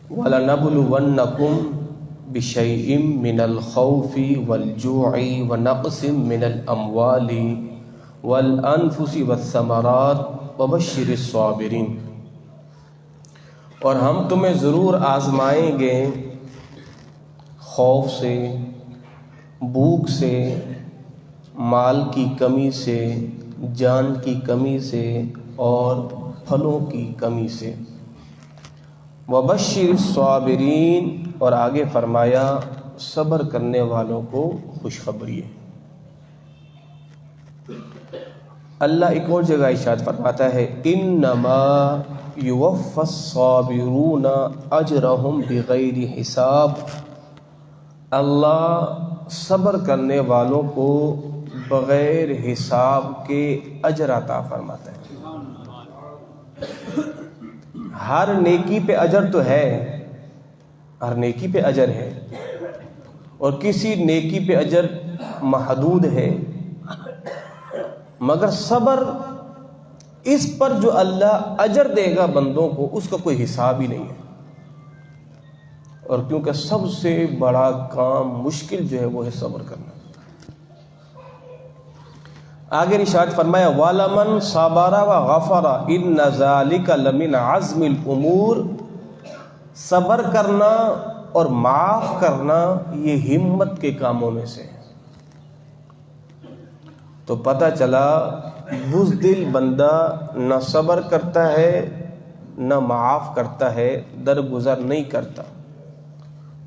وَلَنَبْلُوَنَّكُمْ بِشَيْءٍ مِّنَ الْخَوْفِ وَالْجُوعِ وَنَقْصٍ مِّنَ الْأَمْوَالِ وَالْأَنفُسِ وَالثَّمَرَاتِ وَبَشِّرِ الصَّابِرِينَ۔ اور ہم تمہیں ضرور آزمائیں گے خوف سے، بھوک سے، مال کی کمی سے، جان کی کمی سے اور پھلوں کی کمی سے۔ وَبَشِّرِ الصَّابِرِينَ، اور آگے فرمایا صبر کرنے والوں کو خوشخبری ہے۔ اللہ ایک اور جگہ ارشاد فرماتا ہے انما یوفی الصابرون اجرہم بغیر حساب، اللہ صبر کرنے والوں کو بغیر حساب کے اجر عطا فرماتا ہے۔ ہر نیکی پہ اجر تو ہے، ہر نیکی پہ اجر ہے، اور کسی نیکی پہ اجر محدود ہے، مگر صبر اس پر جو اللہ اجر دے گا بندوں کو، اس کا کوئی حساب ہی نہیں ہے۔ اور کیونکہ سب سے بڑا کام مشکل جو ہے وہ ہے صبر کرنا۔ آگے ارشاد فرمایا وَلَمَنْ صَبَرَ وَغَفَرَ إِنَّ ذَلِكَ لَمِنْ عَزْمِ الْأُمُورِ، صبر کرنا اور معاف کرنا یہ ہمت کے کاموں میں سے ہے۔ تو پتہ چلا بزدل بندہ نہ صبر کرتا ہے نہ معاف کرتا ہے، درگزر نہیں کرتا۔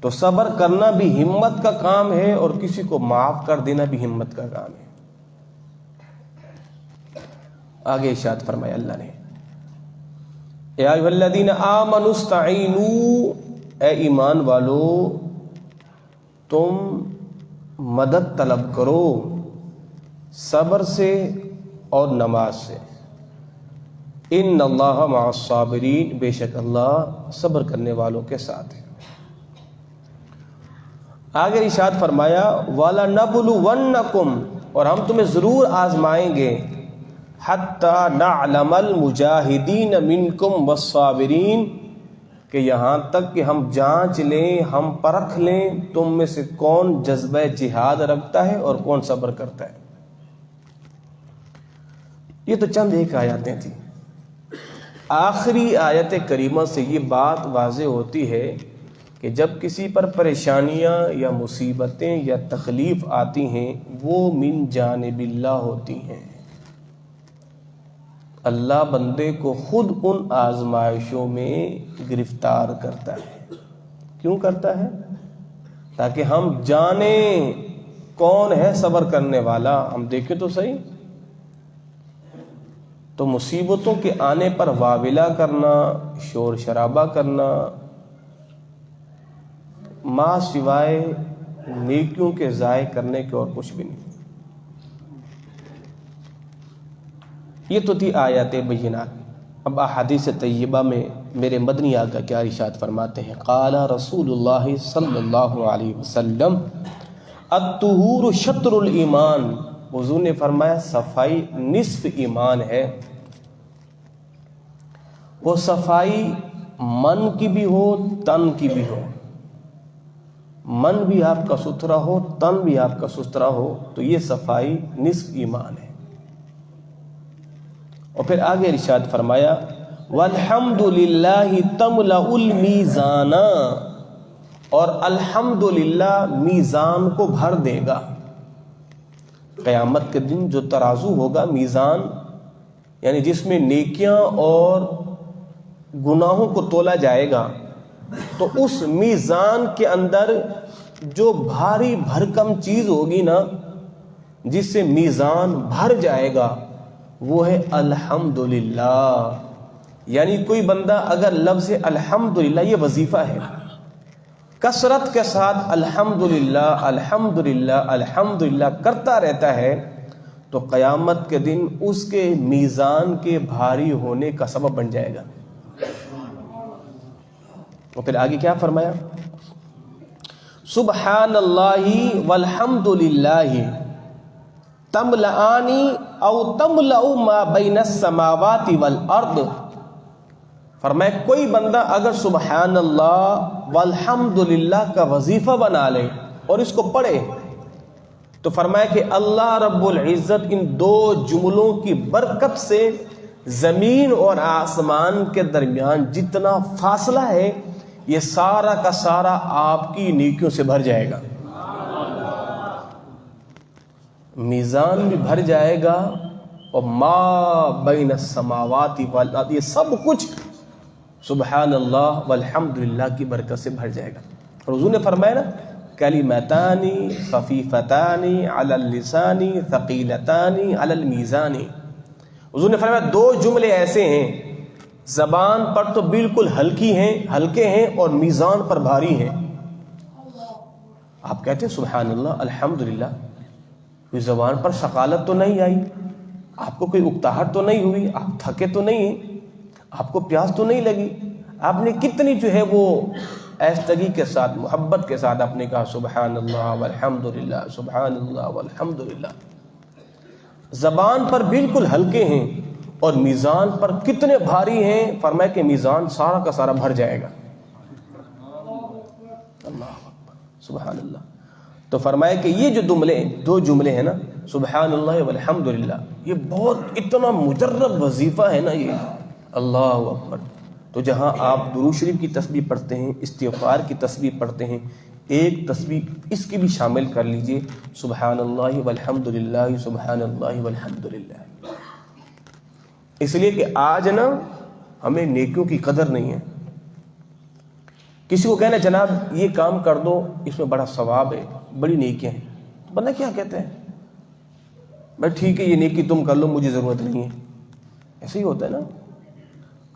تو صبر کرنا بھی ہمت کا کام ہے، اور کسی کو معاف کر دینا بھی ہمت کا کام ہے۔ آگے ارشاد فرمایا اللہ نے یا ایھا الذین آمنوا استعینوا، اے ایمان والو تم مدد طلب کرو صبر سے اور نماز سے۔ ان اللہ مع الصابرین، بے شک اللہ صبر کرنے والوں کے ساتھ ہے۔ آگے ارشاد فرمایا وَلَنَبْلُوَنَّكُمْ، اور ہم تمہیں ضرور آزمائیں گے حَتَّى نَعْلَمَ الْمُجَاہِدِينَ مِنْكُمْ وَالصَّابِرِينَ، کہ یہاں تک کہ ہم جانچ لیں، ہم پرکھ لیں تم میں سے کون جذبہ جہاد رکھتا ہے اور کون صبر کرتا ہے۔ یہ تو چند ایک آیاتیں تھیں۔ آخری آیت کریمہ سے یہ بات واضح ہوتی ہے کہ جب کسی پر پریشانیاں یا مصیبتیں یا تکلیف آتی ہیں وہ من جانب اللہ ہوتی ہیں۔ اللہ بندے کو خود ان آزمائشوں میں گرفتار کرتا ہے۔ کیوں کرتا ہے؟ تاکہ ہم جانیں کون ہے صبر کرنے والا۔ ہم دیکھیں تو صحیح، تو مصیبتوں کے آنے پر واویلا کرنا، شور شرابہ کرنا، ما سوائے نیکیوں کے ضائع کرنے کے اور کچھ بھی نہیں۔ یہ تو تھی آیات بینات۔ اب احادیث طیبہ میں میرے مدنی آقا کیا ارشاد فرماتے ہیں قال رسول اللہ صلی اللہ علیہ وسلم الطہور شطر الایمان، حضور نے فرمایا صفائی نصف ایمان ہے۔ وہ صفائی من کی بھی ہو، تن کی بھی ہو۔ من بھی آپ کا ستھرا ہو، تن بھی آپ کا ستھرا ہو، تو یہ صفائی نصف ایمان ہے۔ اور پھر آگے ارشاد فرمایا والحمدللہ تملأ المیزان، اور الحمدللہ میزان کو بھر دے گا۔ قیامت کے دن جو ترازو ہوگا، میزان یعنی جس میں نیکیاں اور گناہوں کو تولا جائے گا، تو اس میزان کے اندر جو بھاری بھرکم چیز ہوگی نا، جس سے میزان بھر جائے گا، وہ ہے الحمدللہ۔ یعنی کوئی بندہ اگر لفظ الحمدللہ، یہ وظیفہ ہے، کثرت کے ساتھ الحمدللہ الحمدللہ الحمدللہ کرتا رہتا ہے، تو قیامت کے دن اس کے میزان کے بھاری ہونے کا سبب بن جائے گا۔ اور پھر آگے کیا فرمایا سبحان اللہ والحمد للہ تملأانی او تملأ ما بین السماوات والارض، فرمایا کوئی بندہ اگر سبحان اللہ والحمدللہ کا وظیفہ بنا لے اور اس کو پڑھے تو فرمایا کہ اللہ رب العزت ان دو جملوں کی برکت سے زمین اور آسمان کے درمیان جتنا فاصلہ ہے یہ سارا کا سارا آپ کی نیکیوں سے بھر جائے گا، میزان بھی بھر جائے گا، اور ما بین السماوات والارض یہ سب کچھ سبحان اللہ والحمدللہ کی برکت سے بھر جائے گا۔ اور حضور نے فرمایا نا کلمتان خفیفتان علی اللسان ثقیلتان علی المیزان، حضور نے فرمایا دو جملے ایسے ہیں زبان پر تو بالکل ہلکے ہیں اور میزان پر بھاری ہیں۔ آپ کہتے ہیں سبحان اللہ الحمدللہ، کوئی زبان پر ثقالت تو نہیں آئی، آپ کو کوئی اکتاہٹ تو نہیں ہوئی، آپ تھکے تو نہیں ہیں، آپ کو پیاس تو نہیں لگی، آپ نے کتنی جو ہے وہ ایستگی کے ساتھ محبت کے ساتھ آپ نے کہا سبحان اللہ والحمدللہ سبحان اللہ والحمدللہ۔ زبان پر بالکل ہلکے ہیں اور میزان پر کتنے بھاری ہیں، فرمایا کہ میزان سارا کا سارا بھر جائے گا۔ اللہ اکبر سبحان اللہ۔ تو فرمایا کہ یہ جو دو جملے ہیں نا سبحان اللہ والحمدللہ، یہ بہت اتنا مجرب وظیفہ ہے نا یہ، اللہ اکبر۔ تو جہاں آپ درود شریف کی تسبیح پڑھتے ہیں، استغفار کی تسبیح پڑھتے ہیں، ایک تسبیح اس کی بھی شامل کر لیجئے سبحان اللہ والحمدللہ سبحان اللہ والحمدللہ۔ اس لیے کہ آج نا ہمیں نیکیوں کی قدر نہیں ہے۔ کسی کو کہنا جناب یہ کام کر دو، اس میں بڑا ثواب ہے، بڑی نیکیاں ہیں، بندہ کیا کہتے ہیں بھائی ٹھیک ہے یہ نیکی تم کر لو مجھے ضرورت نہیں ہے، ایسے ہی ہوتا ہے نا۔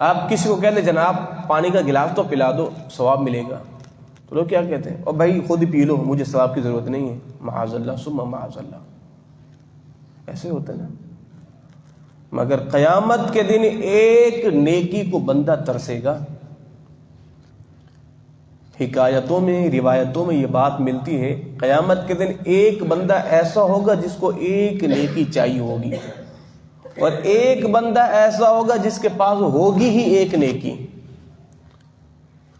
آپ کسی کو کہتے ہیں جناب پانی کا گلاس تو پلا دو ثواب ملے گا، تو لوگ کیا کہتے ہیں اور بھائی خود ہی پی لو مجھے ثواب کی ضرورت نہیں ہے، معاذ اللہ ثم معاذ اللہ، ایسے ہی ہوتا ہے نا۔ مگر قیامت کے دن ایک نیکی کو بندہ ترسے گا۔ حکایتوں میں روایتوں میں یہ بات ملتی ہے قیامت کے دن ایک بندہ ایسا ہوگا جس کو ایک نیکی چاہیے ہوگی، اور ایک بندہ ایسا ہوگا جس کے پاس ہوگی ہی ایک نیکی،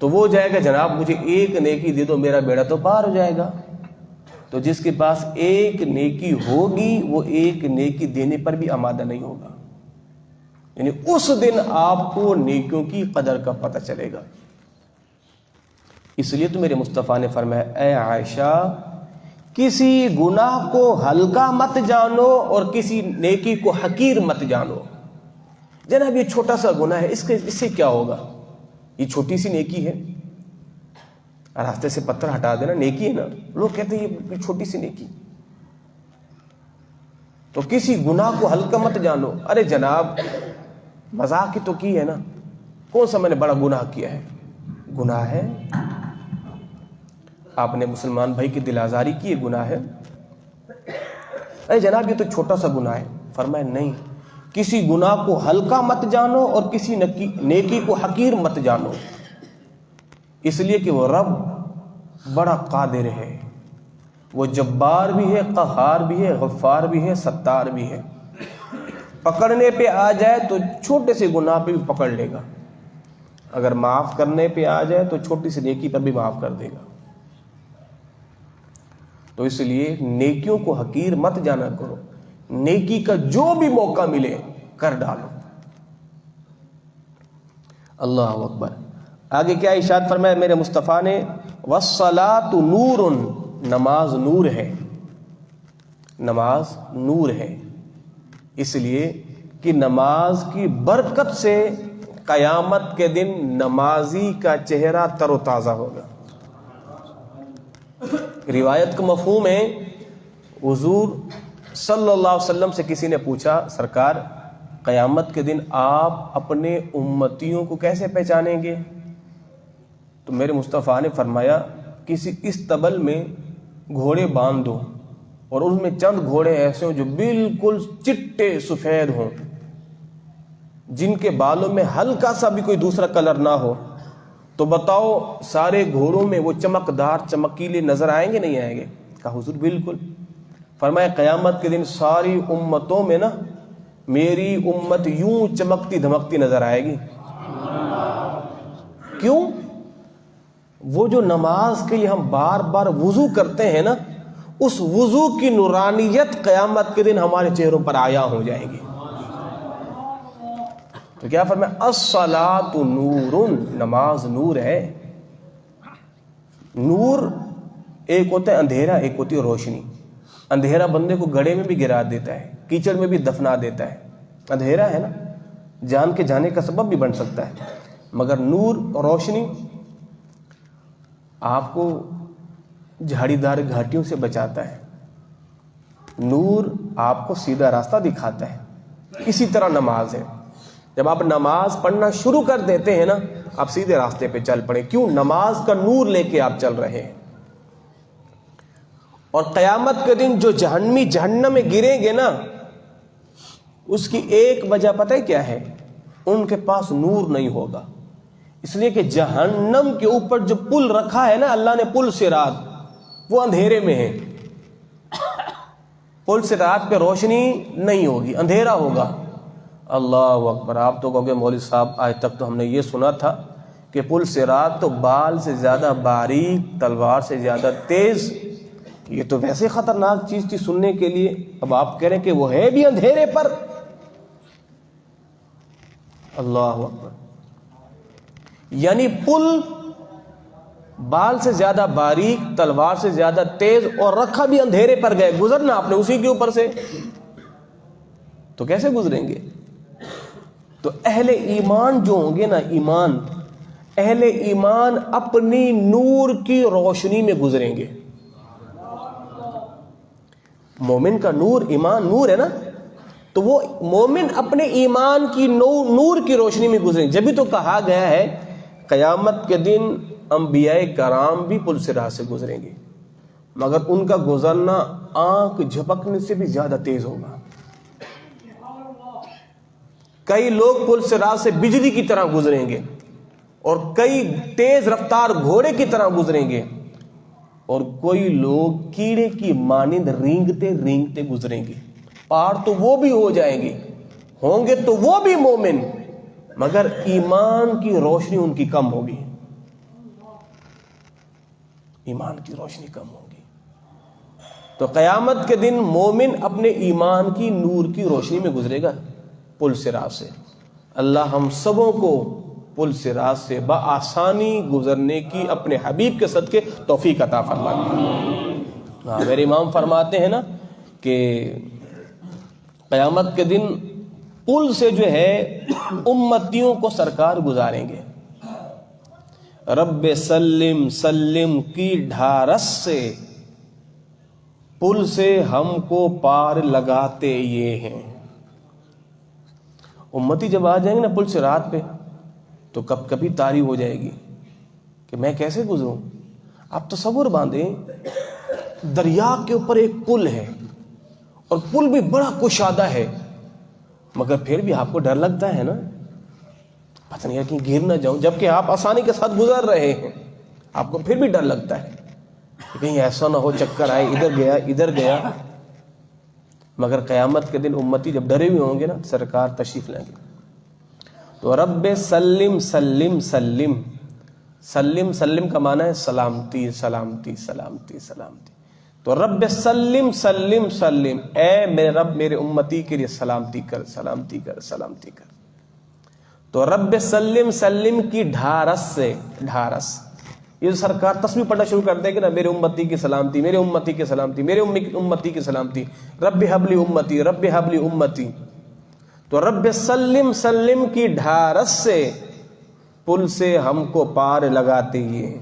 تو وہ جائے گا جناب مجھے ایک نیکی دے دو میرا بیڑا تو پار ہو جائے گا۔ تو جس کے پاس ایک نیکی ہوگی وہ ایک نیکی دینے پر بھی آمادہ نہیں ہوگا، یعنی اس دن آپ کو نیکیوں کی قدر کا پتہ چلے گا۔ اس لیے تو میرے مصطفیٰ نے فرمایا اے عائشہ کسی گناہ کو ہلکا مت جانو اور کسی نیکی کو حقیر مت جانو۔ جناب یہ چھوٹا سا گناہ ہے، اس سے کیا ہوگا، یہ چھوٹی سی نیکی ہے، راستے سے پتھر ہٹا دینا نیکی ہے نا، لوگ کہتے ہیں یہ چھوٹی سی نیکی۔ تو کسی گناہ کو ہلکا مت جانو، ارے جناب مذاق ہی تو کی ہے نا، کون سا میں نے بڑا گناہ کیا ہے، گناہ ہے، آپ نے مسلمان بھائی کی دل آزاری کی، یہ گناہ ہے، ارے جناب یہ تو چھوٹا سا گناہ ہے، فرمایا نہیں، کسی گناہ کو ہلکا مت جانو اور کسی نیکی کو حقیر مت جانو، اس لیے کہ وہ رب بڑا قادر ہے، وہ جبار بھی ہے، قہار بھی ہے، غفار بھی ہے، ستار بھی ہے، پکڑنے پہ آ جائے تو چھوٹے سے گناہ پہ بھی پکڑ لے گا، اگر معاف کرنے پہ آ جائے تو چھوٹی سی نیکی پر بھی معاف کر دے گا۔ تو اس لیے نیکیوں کو حقیر مت جانا کرو، نیکی کا جو بھی موقع ملے کر ڈالو۔ اللہ اکبر۔ آگے کیا ارشاد فرمایا میرے مصطفیٰ نے، وَالصَّلَاةُ نُورٌ، نماز نور ہے، نماز نور ہے، اس لیے کہ نماز کی برکت سے قیامت کے دن نمازی کا چہرہ تر و تازہ ہوگا۔ روایت کا مفہوم ہے، حضور صلی اللہ علیہ وسلم سے کسی نے پوچھا سرکار قیامت کے دن آپ اپنے امتیوں کو کیسے پہچانیں گے؟ تو میرے مصطفیٰ نے فرمایا کسی استبل میں گھوڑے باندھ دو اور ان میں چند گھوڑے ایسے ہوں جو بالکل چٹے سفید ہوں، جن کے بالوں میں ہلکا سا بھی کوئی دوسرا کلر نہ ہو، تو بتاؤ سارے گھوڑوں میں وہ چمکدار چمکیلے نظر آئیں گے نہیں آئیں گے؟ کہا حضور بالکل۔ فرمایا قیامت کے دن ساری امتوں میں نا میری امت یوں چمکتی دھمکتی نظر آئے گی، کیوں؟ وہ جو نماز کے لیے ہم بار بار وضو کرتے ہیں نا، اس وضو کی نورانیت قیامت کے دن ہمارے چہروں پر عیا ہو جائے گی۔ تو کیا فرمایا؟ الصلاۃ نور، نماز نور ہے۔ نور ایک ہوتا ہے اندھیرا، ایک ہوتی ہے روشنی۔ اندھیرا بندے کو گڑھے میں بھی گرا دیتا ہے، کیچڑ میں بھی دفنا دیتا ہے۔ اندھیرا ہے نا، جان کے جانے کا سبب بھی بن سکتا ہے، مگر نور روشنی آپ کو جھاڑی دار گھاٹیوں سے بچاتا ہے۔ نور آپ کو سیدھا راستہ دکھاتا ہے۔ اسی طرح نماز ہے، جب آپ نماز پڑھنا شروع کر دیتے ہیں نا، آپ سیدھے راستے پہ چل پڑے۔ کیوں؟ نماز کا نور لے کے آپ چل رہے ہیں۔ اور قیامت کے دن جو جہنمی جہنم میں گریں گے نا، اس کی ایک وجہ پتہ ہے کیا ہے؟ ان کے پاس نور نہیں ہوگا۔ اس لیے کہ جہنم کے اوپر جو پل رکھا ہے نا اللہ نے، پل صراط، وہ اندھیرے میں ہے۔ پل صراط پہ روشنی نہیں ہوگی، اندھیرا ہوگا۔ اللہ اکبر! آپ تو کہو گے مولوی صاحب آج تک تو ہم نے یہ سنا تھا کہ پل صراط تو بال سے زیادہ باریک، تلوار سے زیادہ تیز، یہ تو ویسے خطرناک چیز تھی سننے کے لیے، اب آپ کہہ رہے ہیں کہ وہ ہے بھی اندھیرے پر۔ اللہ اکبر! یعنی پل بال سے زیادہ باریک، تلوار سے زیادہ تیز، اور رکھا بھی اندھیرے پر، گئے گزرنا آپ نے اسی کے اوپر سے، تو کیسے گزریں گے؟ تو اہل ایمان جو ہوں گے نا، ایمان، اہل ایمان اپنی نور کی روشنی میں گزریں گے۔ مومن کا نور، ایمان نور ہے نا، تو وہ مومن اپنے ایمان کی نور کی روشنی میں گزریں۔ جبھی تو کہا گیا ہے قیامت کے دن انبیاء کرام بھی پل صراط سے گزریں گے، مگر ان کا گزرنا آنکھ جھپکنے سے بھی زیادہ تیز ہوگا۔ کئی لوگ پل صراط سے بجلی کی طرح گزریں گے، اور کئی تیز رفتار گھوڑے کی طرح گزریں گے، اور کوئی لوگ کیڑے کی مانند رینگتے رینگتے گزریں گے۔ پار تو وہ بھی ہو جائیں گے، ہوں گے تو وہ بھی مومن، مگر ایمان کی روشنی ان کی کم ہوگی، ایمان کی روشنی کم ہوگی۔ تو قیامت کے دن مومن اپنے ایمان کی نور کی روشنی میں گزرے گا پل صراط سے۔ اللہ ہم سبوں کو پل صراط سے بآسانی گزرنے کی اپنے حبیب کے صدقے توفیق عطا فرمائے۔ میرے امام فرماتے ہیں نا کہ قیامت کے دن پل سے جو ہے امتیوں کو سرکار گزاریں گے۔ رب سلم سلم کی ڈھارس سے، پل سے ہم کو پار لگاتے یہ ہیں۔ امتی جب آ جائیں گے نا پل صراط پہ، تو کب کبھی تاری ہو جائے گی کہ میں کیسے گزروں۔ آپ تصور باندھیں، دریا کے اوپر ایک پل ہے، اور پل بھی بڑا کشادہ ہے، مگر پھر بھی آپ کو ڈر لگتا ہے نا، پتہ نہیں ہے کہ گر نہ جاؤں، جبکہ آپ آسانی کے ساتھ گزر رہے ہیں، آپ کو پھر بھی ڈر لگتا ہے کہ کہیں ایسا نہ ہو چکر آئے، ادھر گیا۔ مگر قیامت کے دن امتی جب ڈرے ہوئے ہوں گے نا، سرکار تشریف لائیں گے۔ تو رب سلم سلم سلم، سلم سلم کا معنی ہے سلامتی سلامتی سلامتی سلامتی۔ تو رب سلم سلم سلم، اے میرے رب میرے امتی کے لیے سلامتی کر سلامتی کر سلامتی کر۔ تو رب سلم سلم کی ڈھارس سے، ڈھارس، یہ سرکار تسبیح پڑھنا شروع کر دے گا نا، میرے امتی کی سلامتی، میرے امتی کی سلامتی، میرے امتی کی سلامتی، رب حبلی امتی، رب حبلی امتی۔ تو رب سلم سلم کی ڈھارس سے، پل سے ہم کو پار لگاتے یہ۔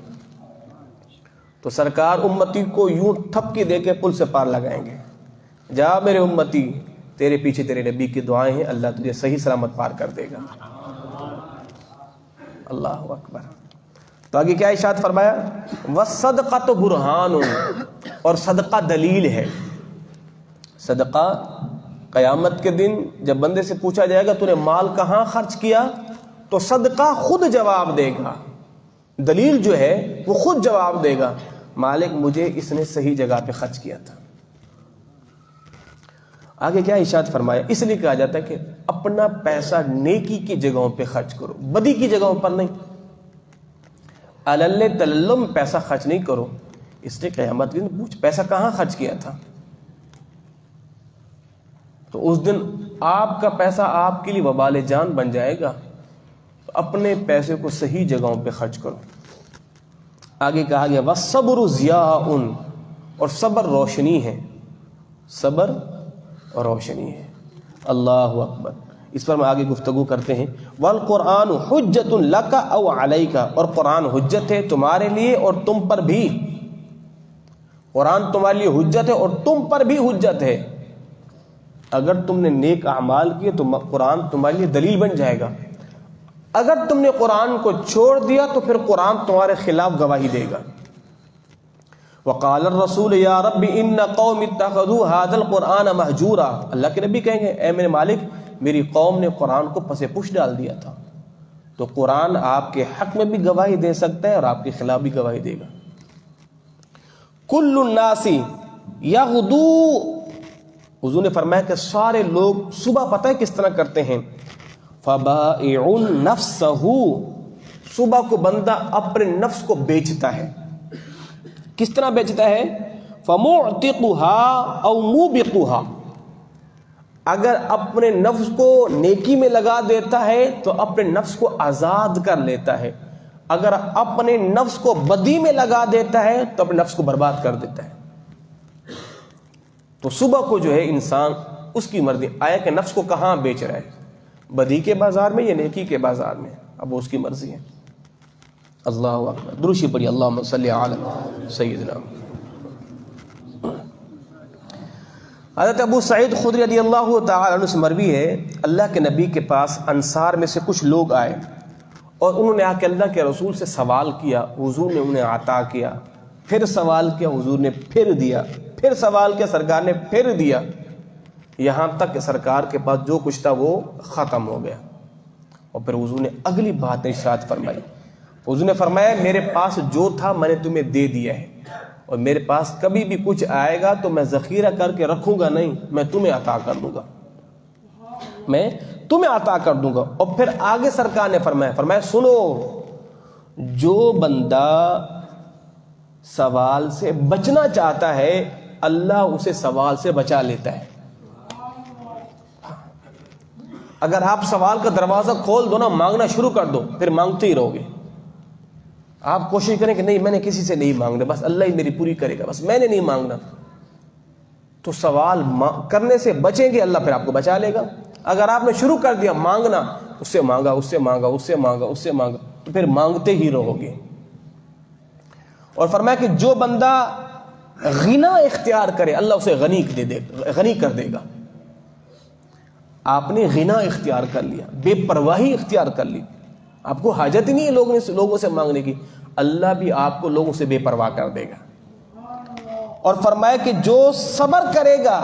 تو سرکار امتی کو یوں تھپکی دے کے پل سے پار لگائیں گے، جا میرے امتی، تیرے پیچھے تیرے نبی کی دعائیں ہیں، اللہ تجھے صحیح سلامت پار کر دے گا۔ اللہ اکبر۔ تو آگے کیا ارشاد فرمایا؟ وَالصَّدْقَةُ بُرْهَانٌ، اور صدقہ دلیل ہے۔ صدقہ قیامت کے دن جب بندے سے پوچھا جائے گا تو نے مال کہاں خرچ کیا، تو صدقہ خود جواب دے گا، دلیل جو ہے وہ خود جواب دے گا، مالک مجھے اس نے صحیح جگہ پہ خرچ کیا تھا۔ آگے کیا ارشاد فرمایا؟ اس لیے کہا جاتا ہے کہ اپنا پیسہ نیکی کی جگہوں پہ خرچ کرو، بدی کی جگہوں پر نہیں۔ الل تلم پیسہ خرچ نہیں کرو، اس نے قیامت کے دن پوچھ پیسہ کہاں خرچ کیا تھا؟ تو اس دن آپ کا پیسہ آپ کے لیے وبال جان بن جائے گا. تو اپنے پیسے کو صحیح جگہوں پہ خرچ کرو. آگے کہا گیا وَالصَّبْرُ ضِيَاءٌ، اور صبر روشنی ہے، صبر روشنی ہے. اللہ اکبر. اس پر ہم آگے گفتگو کرتے ہیں. وَالْقُرْآنُ حُجَّةٌ لَكَ أَوْ عَلَيْكَ، اور قرآن حجت ہے تمہارے لیے اور تم پر بھی. قرآن تمہارے لیے حجت ہے اور تم پر بھی حجت ہے. اگر تم نے نیک اعمال کیے تو قرآن تمہارے لیے دلیل بن جائے گا. اگر تم نے قرآن کو چھوڑ دیا تو پھر قرآن تمہارے خلاف گواہی دے گا. وقال الرسول یا رب ان قوم اتخذوا هذا القرآن مہجورا، اللہ کے نبی کہیں گے اے میرے مالک میری قوم نے قرآن کو پس پش ڈال دیا تھا. تو قرآن آپ کے حق میں بھی گواہی دے سکتا ہے اور آپ کے خلاف بھی گواہی دے گا. کل الناس یغدو، حضور نے فرمایا کہ سارے لوگ صبح پتہ ہے کس طرح کرتے ہیں، فبائع نفسہ، صبح کو بندہ اپنے نفس کو بیچتا ہے. کس طرح بیچتا ہے؟ فمعتقها او موبقها، اگر اپنے نفس کو نیکی میں لگا دیتا ہے تو اپنے نفس کو آزاد کر لیتا ہے، اگر اپنے نفس کو بدی میں لگا دیتا ہے تو اپنے نفس کو برباد کر دیتا ہے. تو صبح کو جو ہے انسان اس کی مرضی، آیا کہ نفس کو کہاں بیچ رہا ہے، بدی کے بازار میں یا نیکی کے بازار میں، اب وہ اس کی مرضی ہے. اللہ اکبر. درود پڑھی اللہم صلی علی سیدنا. حضرت ابو سعید خدری رضی اللہ تعالی عنہ سے مروی ہے اللہ کے نبی کے پاس انصار میں سے کچھ لوگ آئے اور انہوں نے آ کے اللہ کے رسول سے سوال کیا. حضور نے انہیں عطا کیا، پھر سوال کیا، حضور نے پھر دیا، پھر سوال کیا، سرکار نے پھر دیا، یہاں تک کہ سرکار کے پاس جو کچھ تھا وہ ختم ہو گیا. اور پھر حضور نے اگلی بات ارشاد فرمائی. حضور نے فرمایا میرے پاس جو تھا میں نے تمہیں دے دیا ہے، اور میرے پاس کبھی بھی کچھ آئے گا تو میں ذخیرہ کر کے رکھوں گا نہیں، میں تمہیں عطا کر دوں گا، میں تمہیں عطا کر دوں گا. اور پھر آگے سرکار نے فرمایا سنو، جو بندہ سوال سے بچنا چاہتا ہے اللہ اسے سوال سے بچا لیتا ہے. اگر آپ سوال کا دروازہ کھول دو نا، مانگنا شروع کر دو، پھر مانگتے ہی رہو گے. آپ کوشش کریں کہ نہیں میں نے کسی سے نہیں مانگنا، بس اللہ ہی میری پوری کرے گا، بس میں نے نہیں مانگنا، تو سوال کرنے سے بچیں گے، اللہ پھر آپ کو بچا لے گا. اگر آپ نے شروع کر دیا مانگنا، اس سے مانگا، اس سے مانگا، اس سے مانگا، اس سے مانگا، تو پھر مانگتے ہی رہو گے. اور فرمایا کہ جو بندہ غنا اختیار کرے اللہ اسے غنی کر دے گا. آپ نے غنا اختیار کر لیا، بے پرواہی اختیار کر لی، آپ کو حاجت ہی نہیں ہے لوگوں سے مانگنے کی، اللہ بھی آپ کو لوگوں سے بے پرواہ کر دے گا. اور فرمایا کہ جو صبر کرے گا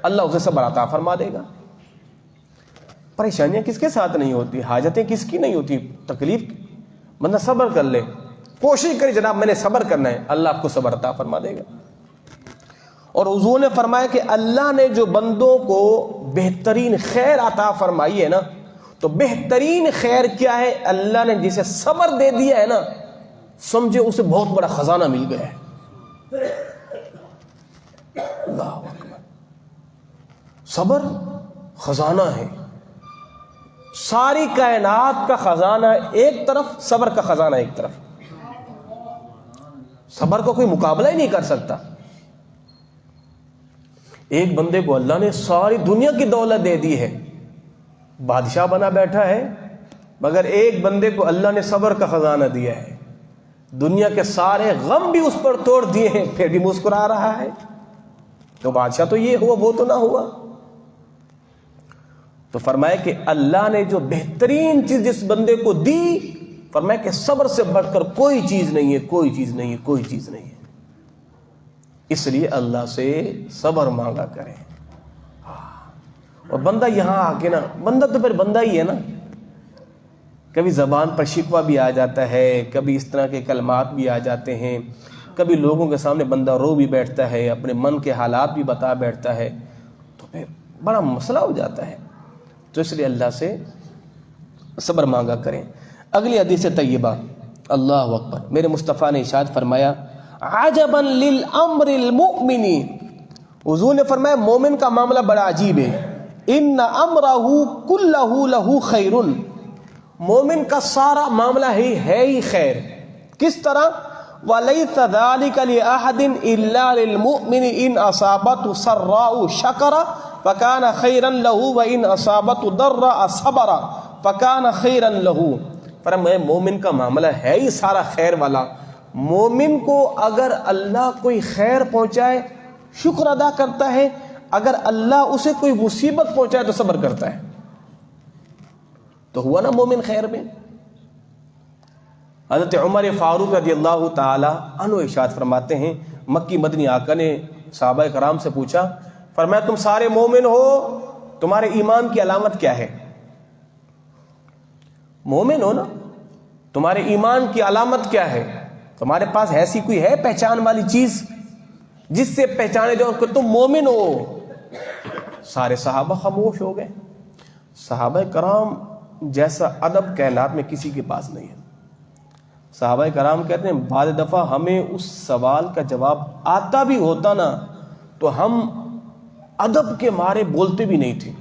اللہ اسے صبر عطا فرما دے گا. پریشانیاں کس کے ساتھ نہیں ہوتی، حاجتیں کس کی نہیں ہوتی، تکلیف بندہ صبر کر لے، کوشش کرے جناب میں نے صبر کرنا ہے، اللہ آپ کو صبر عطا فرما دے گا. اور حضور نے فرمایا کہ اللہ نے جو بندوں کو بہترین خیر عطا فرمائی ہے نا، تو بہترین خیر کیا ہے؟ اللہ نے جسے صبر دے دیا ہے نا، سمجھے اسے بہت بڑا خزانہ مل گیا ہے. اللہ اکبر. صبر خزانہ ہے، ساری کائنات کا خزانہ ایک طرف، صبر کا خزانہ ایک طرف. صبر کو کوئی مقابلہ ہی نہیں کر سکتا. ایک بندے کو اللہ نے ساری دنیا کی دولت دے دی ہے، بادشاہ بنا بیٹھا ہے، مگر ایک بندے کو اللہ نے صبر کا خزانہ دیا ہے، دنیا کے سارے غم بھی اس پر توڑ دیے ہیں، پھر بھی مسکرا رہا ہے. تو بادشاہ تو یہ ہوا، وہ تو نہ ہوا. تو فرمایا کہ اللہ نے جو بہترین چیز جس بندے کو دی، فرمایا کہ صبر سے بڑھ کر کوئی چیز نہیں ہے، کوئی چیز نہیں ہے، کوئی چیز نہیں ہے. اس لیے اللہ سے صبر مانگا کریں. اور بندہ یہاں آ کے نا، بندہ تو پھر بندہ ہی ہے نا، کبھی زبان پر شکوہ بھی آ جاتا ہے، کبھی اس طرح کے کلمات بھی آ جاتے ہیں، کبھی لوگوں کے سامنے بندہ رو بھی بیٹھتا ہے، اپنے من کے حالات بھی بتا بیٹھتا ہے، تو پھر بڑا مسئلہ ہو جاتا ہے. تو اس لیے اللہ سے صبر مانگا کریں. اگلی حدیث طیبہ اللہ اکبر. میرے مصطفیٰ نے ارشاد فرمایا عجبا للامر المؤمن، حضور نے فرمایا مومن کا معاملہ بڑا عجیب ہے. ان امرہ کلہ لہ خیر، مومن کا سارا معاملہ ہے ہی خیر. کس طرح؟ وَلَيْسَ ذَلِكَ لِأَحَدٍ إِلَّا لِلْمُؤْمِنِ إِنْ أَصَابَتْهُ سَرَّاءُ شَكَرَ فَكَانَ خَيْرًا لَهُ وَإِنْ أَصَابَتْهُ ضَرَّاءُ صَبَرَ فَكَانَ خَيْرًا لَهُ. فرمایا مومن کا معاملہ ہے ہی سارا خیر والا. مومن کو اگر اللہ کوئی خیر پہنچائے شکر ادا کرتا ہے، اگر اللہ اسے کوئی مصیبت پہنچائے تو صبر کرتا ہے. تو ہوا نا مومن خیر میں. حضرت عمر فاروق رضی اللہ تعالی عنہ ارشاد فرماتے ہیں، مکی مدنی آقا نے صحابہ کرام سے پوچھا، فرمایا تم سارے مومن ہو، تمہارے ایمان کی علامت کیا ہے؟ مومن ہو نا، تمہارے ایمان کی علامت کیا ہے؟ تمہارے پاس ایسی کوئی ہے پہچان والی چیز جس سے پہچانے جاؤ کہ تم مومن ہو؟ سارے صحابہ خاموش ہو گئے. صحابہ کرام جیسا ادب کائنات میں کسی کے پاس نہیں ہے. صحابہ کرام کہتے ہیں بعض دفعہ ہمیں اس سوال کا جواب آتا بھی ہوتا نا تو ہم ادب کے مارے بولتے بھی نہیں تھے.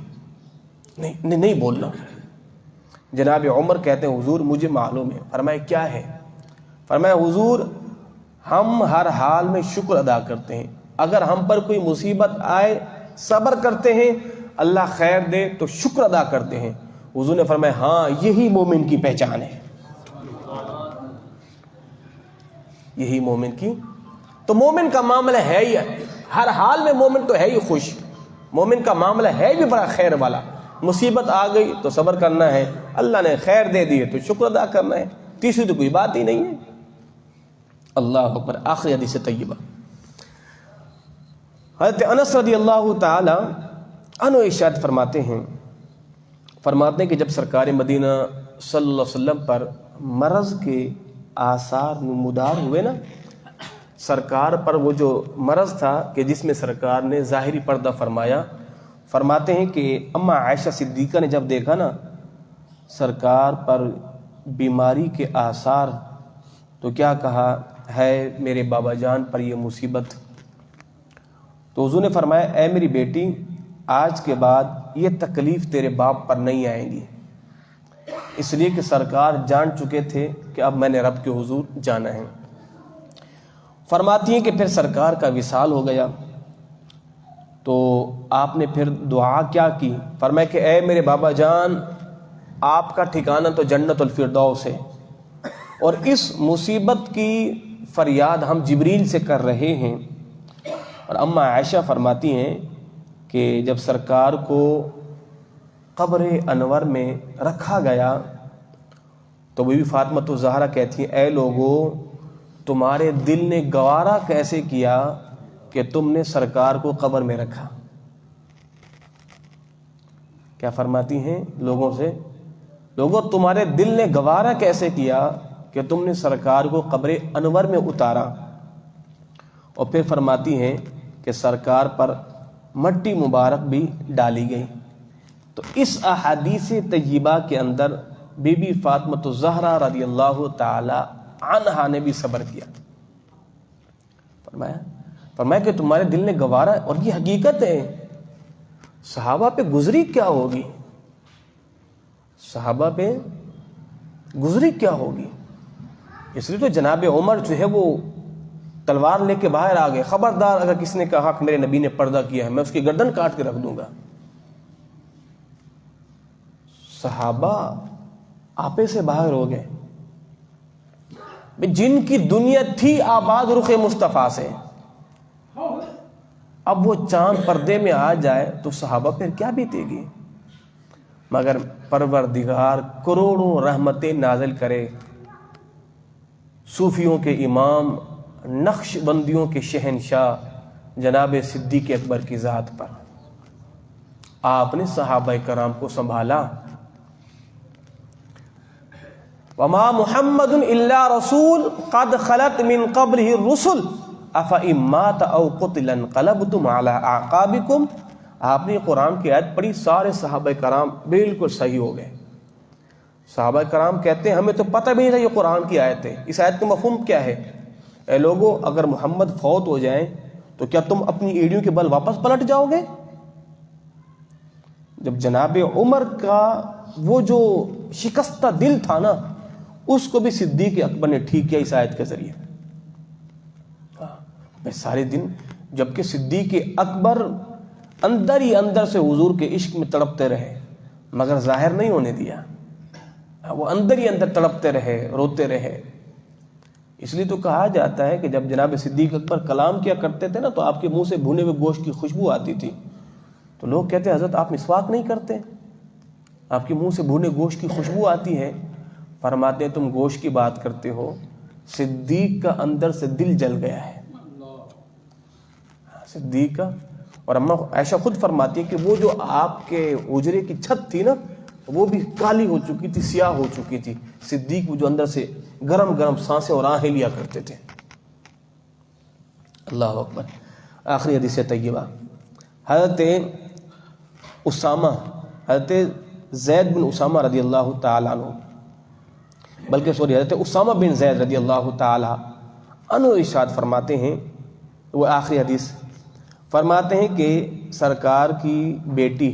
نہیں بولنا. جناب عمر کہتے ہیں حضور مجھے معلوم ہے. فرمایا کیا ہے؟ فرمایا حضور ہم ہر حال میں شکر ادا کرتے ہیں، اگر ہم پر کوئی مصیبت آئے صبر کرتے ہیں، اللہ خیر دے تو شکر ادا کرتے ہیں. حضور نے فرمایا ہاں یہی مومن کی پہچان ہے، یہی مومن کی. تو مومن کا معاملہ ہے ہی ہر حال میں، مومن تو ہے ہی خوش، مومن کا معاملہ ہے بھی بڑا خیر والا. مصیبت آ گئی تو صبر کرنا ہے، اللہ نے خیر دے دی تو شکر ادا کرنا ہے. تیسری تو کوئی بات ہی نہیں ہے. اللہ اکبر. آخری حدیث طیبہ حضرت انس رضی اللہ تعالی عنہ ارشاد فرماتے ہیں کہ جب سرکار مدینہ صلی اللہ علیہ وسلم پر مرض کے آثار نمودار ہوئے نا، سرکار پر وہ جو مرض تھا کہ جس میں سرکار نے ظاہری پردہ فرمایا، فرماتے ہیں کہ اما عائشہ صدیقہ نے جب دیکھا نا سرکار پر بیماری کے آثار تو کیا کہا، ہے میرے بابا جان پر یہ مصیبت. تو حضور نے فرمایا اے میری بیٹی آج کے بعد یہ تکلیف تیرے باپ پر نہیں آئیں گی، اس لیے کہ سرکار جان چکے تھے کہ اب میں نے رب کے حضور جانا ہے. فرماتی ہیں کہ پھر سرکار کا وصال ہو گیا تو آپ نے پھر دعا کیا کی؟ فرمایا کہ اے میرے بابا جان آپ کا ٹھکانہ تو جنت الفردوس ہے، اور اس مصیبت کی فریاد ہم جبریل سے کر رہے ہیں. اور اما عائشہ فرماتی ہیں کہ جب سرکار کو قبر انور میں رکھا گیا تو بی بی فاطمہ الزہرا کہتی ہیں اے لوگو تمہارے دل نے گوارا کیسے کیا کہ تم نے سرکار کو قبر میں رکھا؟ کیا فرماتی ہیں لوگوں سے؟ لوگوں تمہارے دل نے گوارا کیسے کیا کہ تم نے سرکار کو قبر انور میں اتارا؟ اور پھر فرماتی ہیں کہ سرکار پر مٹی مبارک بھی ڈالی گئی. تو اس احادیث طیبہ کے اندر بی بی فاطمہ الزہرا رضی اللہ تعالی عنہا نے بھی صبر کیا. فرمایا کہ تمہارے دل نے گوارا، اور یہ حقیقت ہے. صحابہ پہ گزری کیا ہوگی، صحابہ پہ گزری کیا ہوگی. اس لیے تو جناب عمر جو ہے وہ تلوار لے کے باہر آ گئے، خبردار اگر کسی نے کہا کہ میرے نبی نے پردہ کیا ہے میں اس کی گردن کاٹ کے رکھ دوں گا. صحابہ آپے سے باہر ہو گئے. جن کی دنیا تھی آباد رخ مصطفیٰ سے، اب وہ چاند پردے میں آ جائے تو صحابہ پھر کیا بیتے گی. مگر پروردگار کروڑوں رحمتیں نازل کرے صوفیوں کے امام، نقش بندیوں کے شہنشاہ جناب صدیق اکبر کی ذات پر. آپ نے صحابہ کرام کو سنبھالا. وما محمد الا رسول قد خلت من قبله الرسل افإن مات او قتل انقلبتم على اعقابكم. آپ نے قرآن کی آیت پڑھی، سارے صحابہ کرام بالکل صحیح ہو گئے. صحابہ کرام کہتے ہیں ہمیں تو پتہ بھی نہیں تھا یہ قرآن کی آیت ہے، اس آیت کا مفہوم کیا ہے؟ اے لوگو، اگر محمد فوت ہو جائیں تو کیا تم اپنی ایڑیوں کے بل واپس پلٹ جاؤ گے؟ جب جناب عمر کا وہ جو شکستہ دل تھا نا، اس کو بھی صدیق اکبر نے ٹھیک کیا اس آیت کے ذریعے۔ میں سارے دن، جبکہ صدیق اکبر اندر ہی اندر سے حضور کے عشق میں تڑپتے رہے مگر ظاہر نہیں ہونے دیا، وہ اندر ہی اندر تڑپتے رہے، روتے رہے۔ اس لیے تو کہا جاتا ہے کہ جب جناب صدیق اکبر کلام کیا کرتے تھے نا تو آپ کے منہ سے بھونے ہوئے گوشت کی خوشبو آتی تھی، تو لوگ کہتے ہیں حضرت آپ مسواک نہیں کرتے، آپ کے منہ سے بھونے گوشت کی خوشبو آتی ہے۔ فرماتے ہیں تم گوشت کی بات کرتے ہو، صدیق کا اندر سے دل جل گیا ہے، صدیق کا۔ اور اماں عائشہ خود فرماتی ہے کہ وہ جو آپ کے حجرے کی چھت تھی نا، وہ بھی کالی ہو چکی تھی، سیاہ ہو چکی تھی۔ صدیق وہ جو اندر سے گرم گرم سانسیں اور آہیں لیا کرتے تھے۔ اللہ اکبر۔ آخری حدیث طیبہ، حضرت اسامہ، حضرت زید بن اسامہ رضی اللہ تعالی عنہ، بلکہ حضرت اسامہ بن زید رضی اللہ تعالی عنہ ارشاد فرماتے ہیں، وہ آخری حدیث فرماتے ہیں کہ سرکار کی بیٹی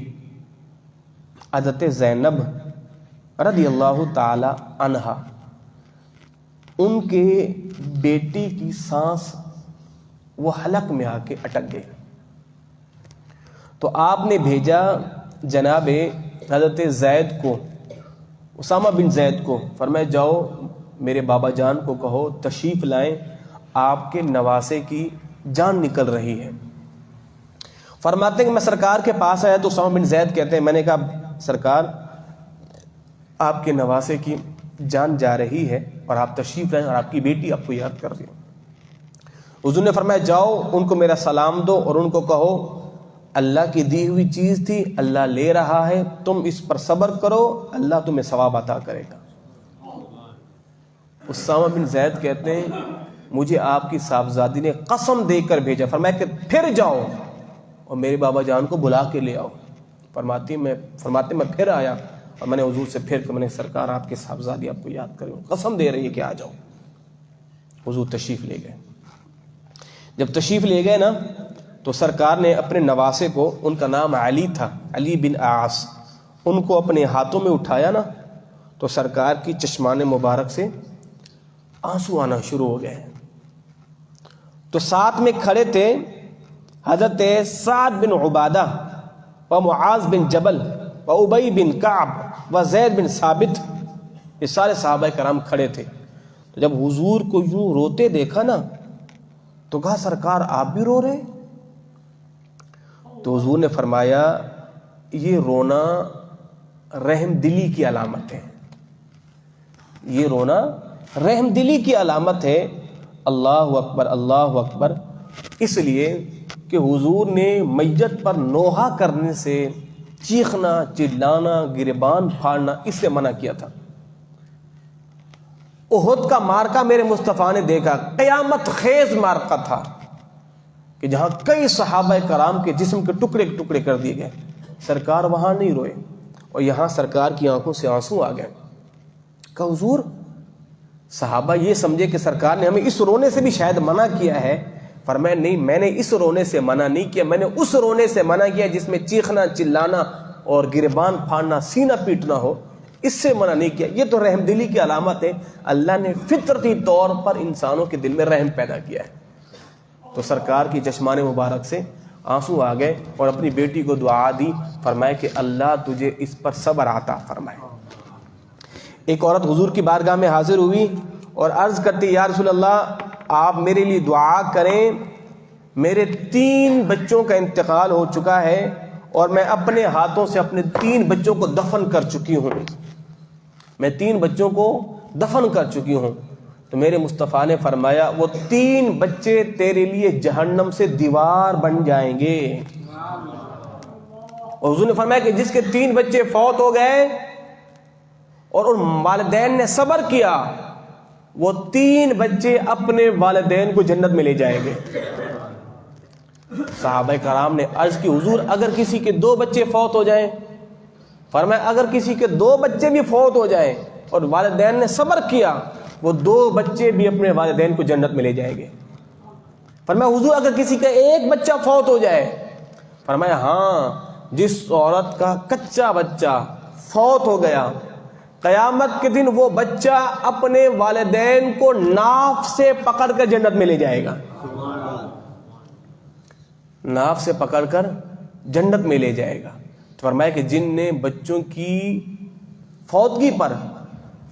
حضرت زینب رضی اللہ تعالی عنہا، ان کے بیٹی کی سانس وہ حلق میں آ کے اٹک گئی، تو آپ نے بھیجا جناب حضرت زید کو، اسامہ بن زید کو، فرمایا جاؤ میرے بابا جان کو کہو تشریف لائیں، آپ کے نواسے کی جان نکل رہی ہے۔ فرماتے ہیں کہ میں سرکار کے پاس آیا تو اسامہ بن زید کہتے ہیں میں نے کہا سرکار آپ کے نواسے کی جان جا رہی ہے اور آپ تشریف لائیں اور آپ کی بیٹی آپ کو یاد کر رہی ہے۔ حضور نے فرمایا جاؤ ان کو میرا سلام دو اور ان کو کہو اللہ کی دی ہوئی چیز تھی، اللہ لے رہا ہے، تم اس پر صبر کرو، اللہ تمہیں ثواب عطا کرے گا۔ اسامہ بن زید کہتے ہیں مجھے آپ کی صاحبزادی نے قسم دے کر بھیجا، فرمایا کہ پھر جاؤ اور میرے بابا جان کو بلا کے لے آؤ۔ فرماتے میں پھر آیا اور میں نے حضور سے پھر کہ میں نے سرکار آپ کے صاحبزادی آپ کو یاد کرے، قسم دے رہی ہے کہ آ جاؤ۔ حضور تشریف لے گئے۔ جب تشریف لے گئے نا تو سرکار نے اپنے نواسے کو، ان کا نام علی تھا، علی بن عاص، ان کو اپنے ہاتھوں میں اٹھایا نا تو سرکار کی چشمان مبارک سے آنسو آنا شروع ہو گئے۔ تو ساتھ میں کھڑے تھے حضرت سعد بن عبادہ و معاذ بن جبل و ابی بن کعب و زید بن ثابت، یہ سارے صحابہ کرام کھڑے تھے۔ تو جب حضور کو یوں روتے دیکھا نا تو کہا سرکار آپ بھی رو رہے؟ تو حضور نے فرمایا یہ رونا رحم دلی کی علامت ہے، یہ رونا رحم دلی کی علامت ہے۔ اللہ اکبر، اللہ اکبر۔ اس لیے کہ حضور نے میت پر نوحہ کرنے سے، چیخنا، چلانا، گریبان پھاڑنا، اس سے منع کیا تھا۔ احد کا مارکا میرے مصطفیٰ نے دیکھا، قیامت خیز مارکا تھا کہ جہاں کئی صحابہ کرام کے جسم کے ٹکڑے ٹکڑے کر دیے گئے، سرکار وہاں نہیں روئے اور یہاں سرکار کی آنکھوں سے آنسو آ گئے۔ کہ حضور، صحابہ یہ سمجھے کہ سرکار نے ہمیں اس رونے سے بھی شاید منع کیا ہے۔ فرمایا نہیں، میں نے اس رونے سے منع نہیں کیا، میں نے اس رونے سے منع کیا جس میں چیخنا، چلانا اور گریبان پھاڑنا، سینہ پیٹنا ہو، اس سے منع نہیں کیا۔ یہ تو رحم دلی کی علامت ہے، اللہ نے فطرتی طور پر انسانوں کے دل میں رحم پیدا کیا ہے۔ تو سرکار کی چشمان مبارک سے آنسو آ گئے اور اپنی بیٹی کو دعا دی، فرمایا کہ اللہ تجھے اس پر صبر عطا فرمائے۔ ایک عورت حضور کی بارگاہ میں حاضر ہوئی اور عرض کرتی یا رسول اللہ آپ میرے لیے دعا کریں، میرے 3 بچوں کا انتقال ہو چکا ہے اور میں اپنے ہاتھوں سے اپنے 3 بچوں کو دفن کر چکی ہوں، میں 3 بچوں کو دفن کر چکی ہوں۔ تو میرے مصطفیٰ نے فرمایا وہ 3 بچے تیرے لیے جہنم سے دیوار بن جائیں گے۔ اور حضور نے فرمایا کہ جس کے 3 بچے فوت ہو گئے اور ان والدین نے صبر کیا، وہ 3 بچے اپنے والدین کو جنت میں لے جائیں گے۔ صحابہ کرام نے عرض کی حضور اگر کسی کے 2 بچے فوت ہو جائیں فرمایا اگر کسی کے 2 بچے بھی فوت ہو جائیں اور والدین نے صبر کیا، وہ 2 بچے بھی اپنے والدین کو جنت میں لے جائیں گے۔ فرمایا حضور اگر کسی کا 1 بچہ فوت ہو جائے، فرمایا ہاں، جس عورت کا کچا بچہ فوت ہو گیا، قیامت کے دن وہ بچہ اپنے والدین کو ناف سے پکڑ کر جنت میں لے جائے گا، ناف سے پکڑ کر جنت میں لے جائے گا۔ تو فرمایا کہ جن نے بچوں کی فوتگی پر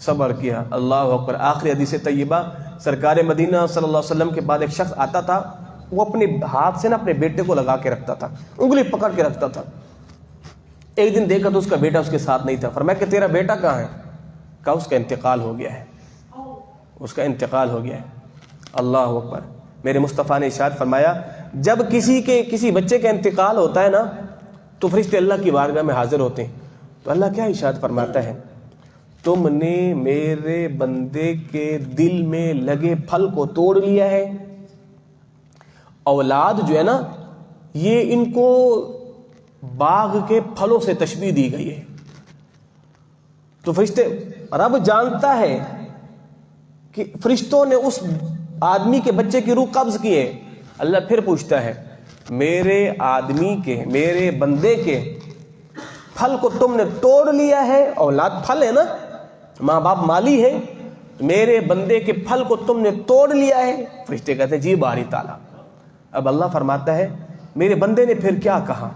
صبر کیا، اللہ اکبر۔ آخری حدیث طیبہ، سرکار مدینہ صلی اللہ علیہ وسلم کے بعد ایک شخص آتا تھا، وہ اپنے ہاتھ سے نا اپنے بیٹے کو لگا کے رکھتا تھا، انگلی پکڑ کے رکھتا تھا۔ ایک دن دیکھا تو اس کا بیٹا اس کے ساتھ نہیں تھا۔ فرمایا کہ تیرا بیٹا کہاں ہے؟ کہا اس کا انتقال ہو گیا ہے، اس کا انتقال ہو گیا ہے۔ اللہ اکبر۔ میرے مصطفیٰ نے ارشاد فرمایا جب کسی بچے کا انتقال ہوتا ہے نا تو فرشتے اللہ کی بارگاہ میں حاضر ہوتے ہیں، تو اللہ کیا ارشاد فرماتا ہے؟ تم نے میرے بندے کے دل میں لگے پھل کو توڑ لیا ہے۔ اولاد جو ہے نا، یہ ان کو باغ کے پھلوں سے تشبیہ دی گئی ہے۔ تو فرشتے، رب جانتا ہے کہ فرشتوں نے اس آدمی کے بچے کی روح قبض کی ہے۔ اللہ پھر پوچھتا ہے میرے آدمی کے، میرے بندے کے پھل کو تم نے توڑ لیا ہے؟ اولاد پھل ہے نا، ماں باپ مالی ہے، میرے بندے کے پھل کو تم نے توڑ لیا ہے؟ فرشتے کہتے ہیں جی باری تعالیٰ۔ اب اللہ فرماتا ہے میرے بندے نے پھر کیا کہا؟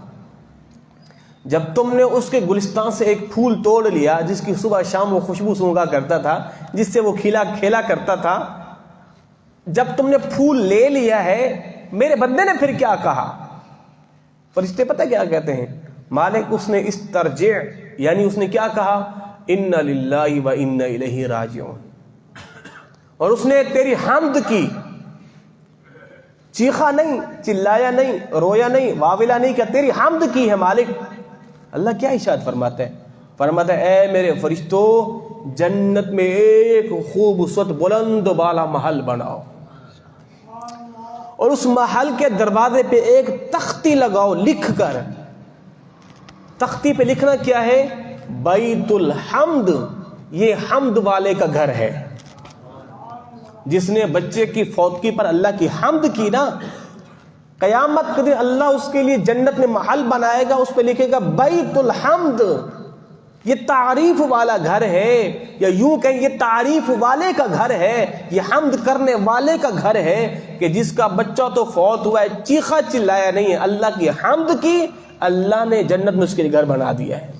جب تم نے اس کے گلستان سے ایک پھول توڑ لیا جس کی صبح شام وہ خوشبو سونگا کرتا تھا، جس سے وہ کھیلا کرتا تھا، جب تم نے پھول لے لیا ہے، میرے بندے نے پھر کیا کہا؟ فرشتے پتہ کیا کہتے ہیں؟ مالک اس نے استرجع، یعنی اس نے کیا کہا؟ انا للہ و انا الیہ راجعون، اور اس نے تیری حمد کی، چیخا نہیں، چلایا نہیں، رویا نہیں، واویلا نہیں، کیا تیری حمد کی ہے مالک۔ اللہ کیا ارشاد فرماتا ہے؟ فرماتا ہے اے میرے فرشتوں، جنت میں ایک خوبصورت بلند بالا محل بناؤ، اور اس محل کے دروازے پہ ایک تختی لگاؤ لکھ کر۔ تختی پہ لکھنا کیا ہے؟ بیت الحمد، یہ حمد والے کا گھر ہے۔ جس نے بچے کی فوتگی پر اللہ کی حمد کی نا، قیامت کے دن اللہ اس کے لیے جنت میں محل بنائے گا، اس پہ لکھے گا بیت الحمد، یہ تعریف والا گھر ہے، یا یوں کہیں یہ تعریف والے کا گھر ہے، یہ حمد کرنے والے کا گھر ہے، کہ جس کا بچہ تو فوت ہوا ہے، چیخا چلایا نہیں ہے، اللہ کی حمد کی، اللہ نے جنت میں اس کے لیے گھر بنا دیا ہے۔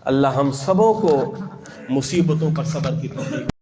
اللہ ہم سبوں کو مصیبتوں پر صبر کی توفیق